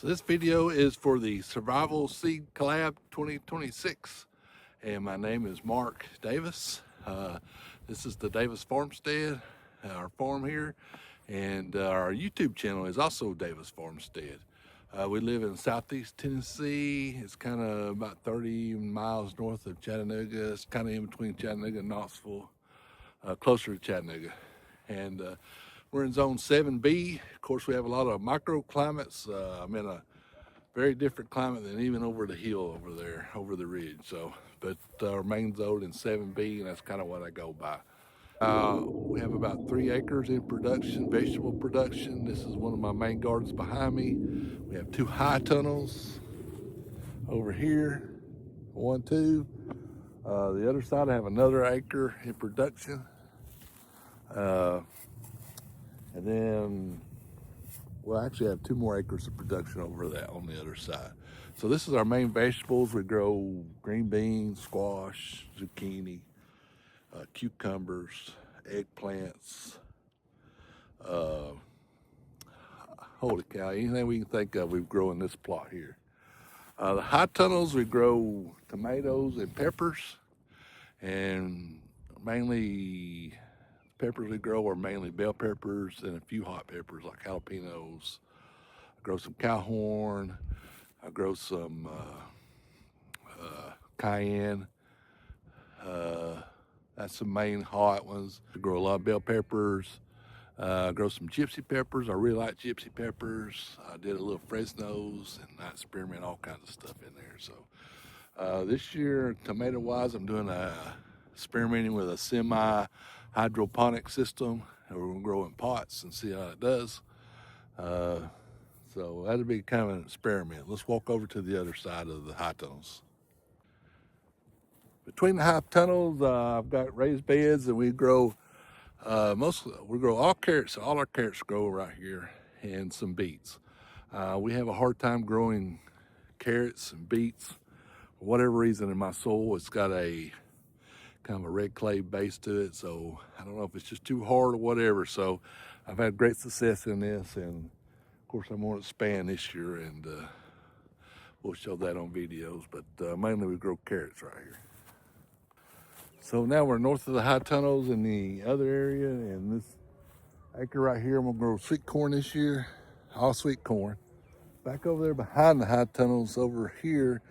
So this video is for the Survival Seed Collab 2026, and my name is Mark Davis. This is the Davis Farmstead, our farm here, and our YouTube channel is also Davis Farmstead. We live in Southeast Tennessee. It's kind of about 30 miles north of Chattanooga. It's kind of in between Chattanooga and Knoxville, closer to Chattanooga. And we're in zone 7B. Of course, we have a lot of microclimates. I'm in a very different climate than even over the hill over there, over the ridge. So, but our main zone in 7B, and that's kind of what I go by. We have about 3 acres in production, vegetable production. This is one of my main gardens behind me. We have 2 high tunnels over here, 1, 2. The other side I have another acre in production. And then, well, I actually have 2 more acres of production over that on the other side. So this is our main vegetables. We grow green beans, squash, zucchini, cucumbers, eggplants, holy cow, anything we can think of, we grow in this plot here. The high tunnels, we grow tomatoes and peppers, and mainly peppers we grow are mainly bell peppers and a few hot peppers like jalapenos. I grow some cowhorn. I grow some cayenne. That's the main hot ones. I grow a lot of bell peppers. Grow some gypsy peppers. I really like gypsy peppers. I did a little Fresnos, and I experiment all kinds of stuff in there. So this year, tomato-wise, I'm doing experimenting with a semi-hydroponic system. We're gonna grow in pots and see how it does. So that'll be kind of an experiment. Let's walk over to the other side of the high tunnels. Between the high tunnels, I've got raised beds, and we grow all carrots. All our carrots grow right here, and some beets. We have a hard time growing carrots and beets. For whatever reason in my soil, it's got a kind of a red clay base to it. So I don't know if it's just too hard or whatever. So I've had great success in this, and of course I'm going to expand this year, and we'll show that on videos. But mainly we grow carrots right here. So now we're north of the high tunnels in the other area, and this acre right here, I'm gonna grow sweet corn this year, all sweet corn. Back over there behind the high tunnels over here,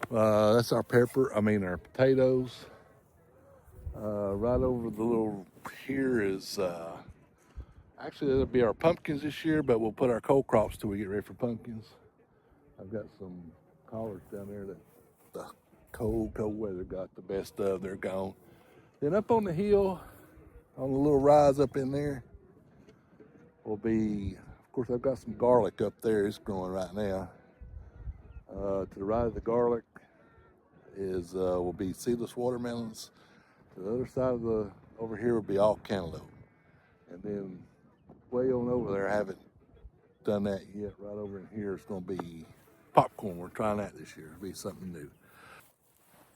that's our our potatoes. Right over the little here is, actually that'll be our pumpkins this year, but we'll put our cold crops till we get ready for pumpkins. I've got some collards down there that the cold weather got the best of. They're gone. Then up on the hill, on the little rise up in there, will be, of course, I've got some garlic up there. It's growing right now. To the right of the garlic is will be seedless watermelons. To the other side of over here will be all cantaloupe. And then way on over there, I haven't done that yet. Right over in here, it's going to be popcorn. We're trying that this year. It'll be something new.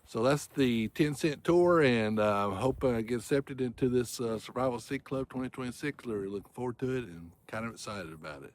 So that's the 10-cent tour, and I hope I get accepted into this Survival Seed Club 2026. Really looking forward to it and kind of excited about it.